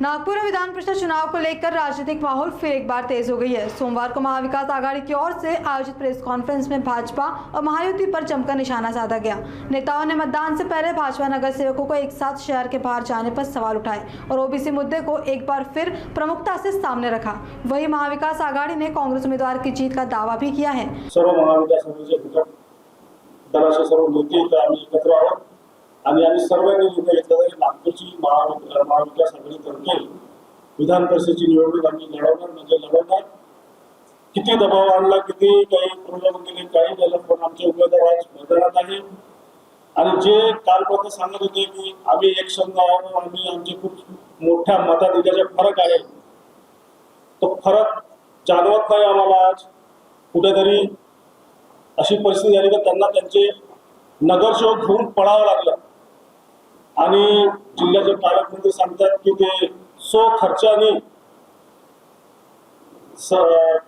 नागपुर में विधान परिषद चुनाव को लेकर राजनीतिक माहौल फिर एक बार तेज हो गई है। सोमवार को महाविकास आघाड़ी की ओर से आयोजित प्रेस कॉन्फ्रेंस में भाजपा और महायुति पर जमकर निशाना साधा गया। नेताओं ने मतदान से पहले भाजपा नगर सेवकों को एक साथ शहर के बाहर जाने पर सवाल उठाए और ओबीसी मुद्दे को एक बार फिर प्रमुखता से सामने रखा। वहीं महाविकास आघाड़ी ने कांग्रेस उम्मीदवार की जीत का दावा भी किया है। सर्व महाविकास आघाडीचे दराचे सर्व नेते आम्ही एकत्र आहोत आणि आम्ही सर्वांनी निर्णय घेतला की नागपूरची महाविकास आघाडीतर्फे विधान परिषदेची निवडणूक आम्ही लढवणार म्हणजे लढवणार। किती दबाव आणला, किती काही प्रॉब्लेम केले, काही झालं, पण आमचे उमेदवार आज मैदानात आहे। आणि जे कालपर्यंत सांगत होते की आम्ही एक संघ आहोत, आम्ही आमचे खूप मोठ्या मताधिक्याचा फरक आहे, तो फरक जाणवत नाही आम्हाला। आज कुठेतरी अशी परिस्थिती झाली की त्यांना त्यांचे नगरसेवक घेऊन पळावं लागलं आणि जिल्ह्याचे पालकमंत्री सांगतात की ते खर्चाने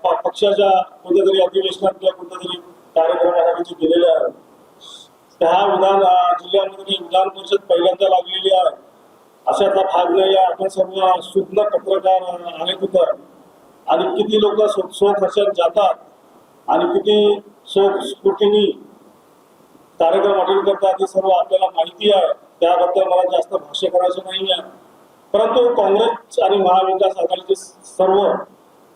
पक्षाच्या कोणत्यातरी अधिवेशनात किंवा कोणत्यातरी कार्यक्रमासाठी गेलेले आहे। त्या जिल्ह्यामध्ये विधान परिषद पहिल्यांदा लागलेली आहे, अशाचा भाग नाही आहे। आपण सर्व सुज्ञ पत्रकार आहेत तिथं, आणि किती लोक खर्चात जातात आणि किती स्फूर्तीने कार्यक्रम अटेंड करतात हे सर्व आपल्याला माहिती आहे। त्याबद्दल मला जास्त भाष्य करायचं नाही आहे, परंतु काँग्रेस आणि महाविकास आघाडीचे सर्व,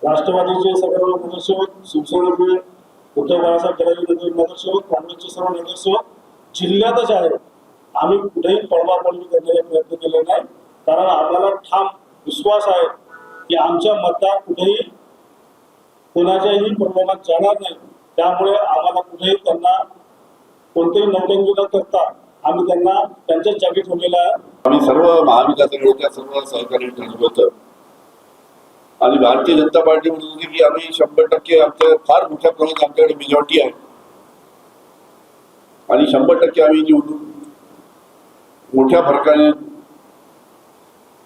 राष्ट्रवादीचे सर्व नगरसेवक, शिवसेनेचे उद्धव बाळासाहेब ठाकरे नगरसेवक, काँग्रेसचे सर्व नगरसेवक जिल्ह्यातच आहेत। आम्ही कुठेही पळवापळवी करण्याचा प्रयत्न केले नाही, कारण आम्हाला ठाम विश्वास आहे की आमच्या मतदार कुठेही कोणाच्याही प्रभावात जाणार नाही। त्यामुळे आम्हाला कुठेही त्यांना कोणतेही नौटंकी न करता आम्ही त्यांना त्यांच्याच जागी ठेवलेला आहे। आम्ही सर्व महाविकास आघाडीच्या सर्व सहकारी ठरवलं होतं आणि भारतीय जनता पार्टी म्हणत होती की आम्ही 100% आमच्या फार मोठ्या प्रमाणात आमच्याकडे मेजॉरिटी आहे आणि 100% आम्ही निवडून मोठ्या फरकाने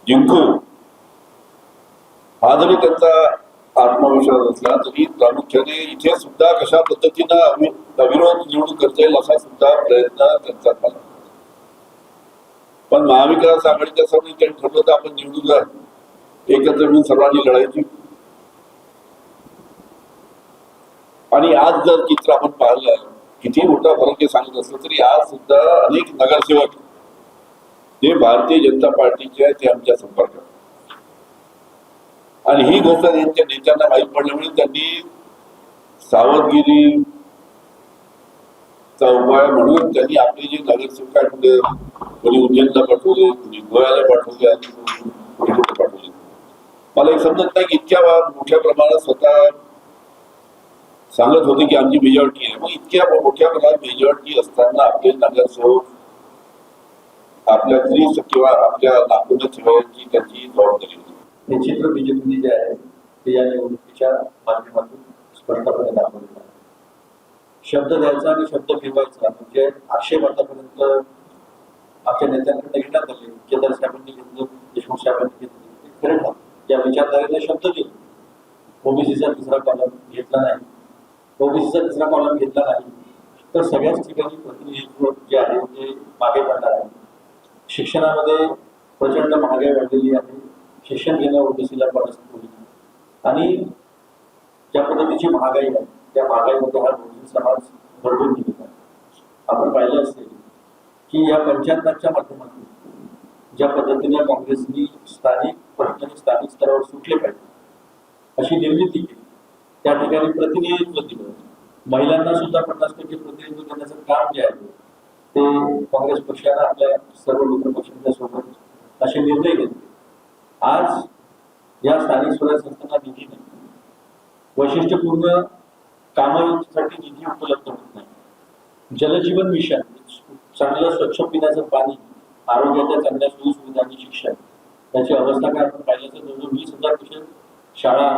जिंकू, हा जरी त्यांचा आत्मविश्वास असला तरी प्रामुख्याने इथे सुद्धा कशा पद्धतीनं अविरोध निवडणूक करता येईल असा सुद्धा प्रयत्न त्यांचा झाला। पण महाविकास आघाडीच्या सर्वांनी त्यांनी ठरवलं तर आपण निवडून एकत्र मिळून सर्वांनी लढायची। आणि आज जर चित्र आपण पाहिलं, किती मोठा फरक सांगत असलं तरी आज सुद्धा अनेक नगरसेवक जे भारतीय जनता पार्टीचे आहेत ते आमच्या संपर्कात, आणि ही गोष्ट त्यांच्या नेत्यांना माहीत पडल्यामुळे त्यांनी सावधगिरीचा उपाय म्हणून त्यांनी आपले जे नगरसेवक आहेत कोणी उज्जैनला पाठवले, कोणी गोव्याला पाठवले आणि कोणी कुठे पाठवले। मला एक समजत नाही की इतक्या मोठ्या प्रमाणात स्वतः सांगत होते की आमची मेजॉरिटी आहे, मग इतक्या मोठ्या प्रमाणात मेजॉरिटी असताना आपले नगरसेवक आपल्या त्रिस किंवा आपल्या नागपूर ठेवायची त्यांची जबाबदारी होती। हे चित्र बीजेपीने जे आहे ते या निवडणुकीच्या माध्यमातून स्पष्टपणे दाखवलेलं आहे। शब्द द्यायचा आणि शब्द ठेवायचा म्हणजे आक्षेप आतापर्यंत आपल्या नेत्यांकडे घेण्यात आले, केदार साहेबांनी घेतलं, देशमुख साहेबांनी घेतलं, खरं ठरलं। या विचारधारेने शब्द दिले, ओबीसीचा तिसरा कॉलम घेतला नाही, ओबीसीचा तिसरा कॉलम घेतला नाही तर सगळ्याच ठिकाणी प्रतिनिधित्व जे आहे ते मागे पडणार आहे। शिक्षणामध्ये प्रचंड महागाई वाढलेली आहे, शिक्षण घेणं ओबीसीला पडत आणि ज्या पद्धतीची महागाई आहे त्या महागाईमध्ये हा बहुजन समाज भरडून गेलेला आहे। आपण पाहिलं असेल की या पंचायतांच्या माध्यमातून ज्या पद्धतीने काँग्रेसनी स्थानिक प्रश्न स्थानिक स्तरावर सुटले पाहिजे अशी निर्मिती केली, त्या ठिकाणी प्रतिनिधित्व दिलं, महिलांना सुद्धा 50% प्रतिनिधित्व देण्याचं काम जे आहे ते काँग्रेस पक्षाने आपल्या सर्व मित्र पक्षांच्या सोबत असे निर्णय घेतले। आज या स्थानिक स्वराज्य संस्थांना निधी नाही, वैशिष्ट्यपूर्ण कामासाठी निधी उपलब्ध होत नाही, जलजीवन मिशन, चांगलं स्वच्छ पिण्याचं पाणी, आरोग्याच्या चांगल्या सुविधा आणि शिक्षण याची अवस्था काय आपण पाहिलं तर जवळजवळ 20,000 शाळा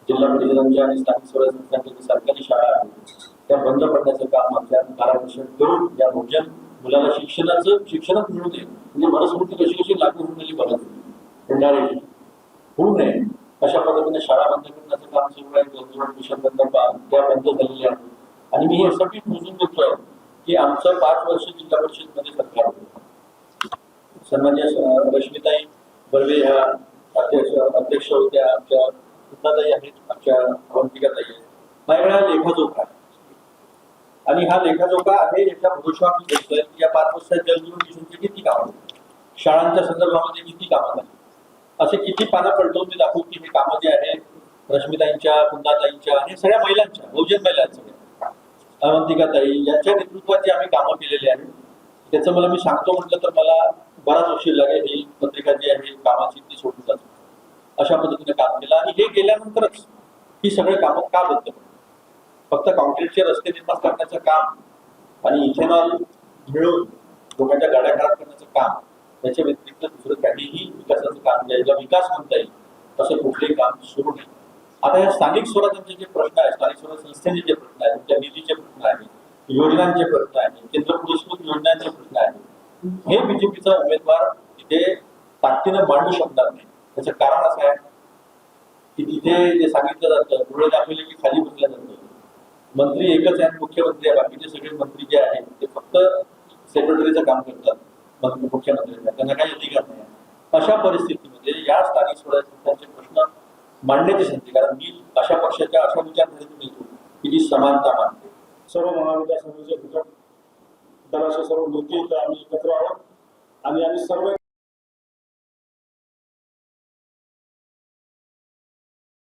जिल्हा परिषदांच्या आणि स्थानिक स्वराज्य संस्थांच्या सरकारी शाळा आहेत त्या बंद पडण्याचं काम आमच्या 12 वर्ष करून या बहुजन मुलाला शिक्षणात मिळू नये म्हणजे मनस्मृती कशी लागू होऊन गेली बघत होऊ नये अशा पद्धतीने शाळा बंद करण्याचं काम सुरू आहे। जलजीवन मिशन बंद त्या बंद झालेल्या आहेत आणि मी यासाठी मोजून देतोय की आमचं 5 वर्ष जिल्हा परिषद मध्ये सरकार होतं। सन्मान्य रश्मिताई बर्वे ह्या अध्यक्ष होत्या आमच्या सुधाताई आहेत, आमच्या अवंतिकाताई आहेत. माझ्याकडे हा लेखाजोखा आहे. आणि हा लेखाजोखा आहे याच्या भविष्यात मी बोलतोय की या 5 वर्षात जलजीवन मिशनची किती कामं झाली, शाळांच्या संदर्भामध्ये किती कामं झाली, असे किती पानं पडतो मी दाखवू की हे कामं जे आहे रश्मिताईंच्या, कुंदाताईंच्या आणि सगळ्या महिलांच्या, बहुजन महिलांच्या, अवंतिकाताई यांच्या नेतृत्वात जे आम्ही कामं केलेली आहेत त्याचं मला मी सांगतो म्हटलं तर मला बराच उशीर लागेल. ही पत्रिका जी आहे कामाची ती सोडून जातो. अशा पद्धतीने काम केलं आणि हे केल्यानंतरच ही सगळे कामं का बंद पडली. फक्त कॉन्क्रीटचे रस्ते निर्माण करण्याचं काम आणि इथेनॉल मिळून लोकांच्या गाड्या खराब करण्याचं काम याच्या व्यतिरिक्त दुसरं काहीही विकासाचं काम ज्याला विकास म्हणता येईल असं कुठलेही काम सुरू नाही. आता या स्थानिक स्वराज्यांचे जे प्रश्न आहेत, स्थानिक स्वराज संस्थेचे जे प्रश्न आहेत, त्या निधीचे प्रश्न आहेत, योजनांचे प्रश्न आहेत, केंद्र पुरस्कृत योजनांचे प्रश्न आहेत, हे बीजेपीचा उमेदवार तिथे ताकदीनं मांडू शकणार नाही. त्याचं कारण असं आहे की तिथे जे सांगितलं जातं डोळे दाखवले की खाली बसलं जातं. मंत्री एकच आहे, मुख्यमंत्री आहे, बाकीचे सगळे मंत्री जे आहेत ते फक्त सेक्रेटरीचं काम करतात. मुख्यमंत्र्यांना त्यांना काही अधिकार नाही. अशा परिस्थितीमध्ये या स्थानिक स्वराज्य संस्थांचे प्रश्न मांडण्याची संधी, कारण मी अशा पक्षाच्या अशा विचारसरणीतून येतो की जी समानता मानते. सर्व महाविकास आघाडीचे घटक दलाचे सर्व नेते इथं आम्ही एकत्र आहोत आणि आम्ही सर्व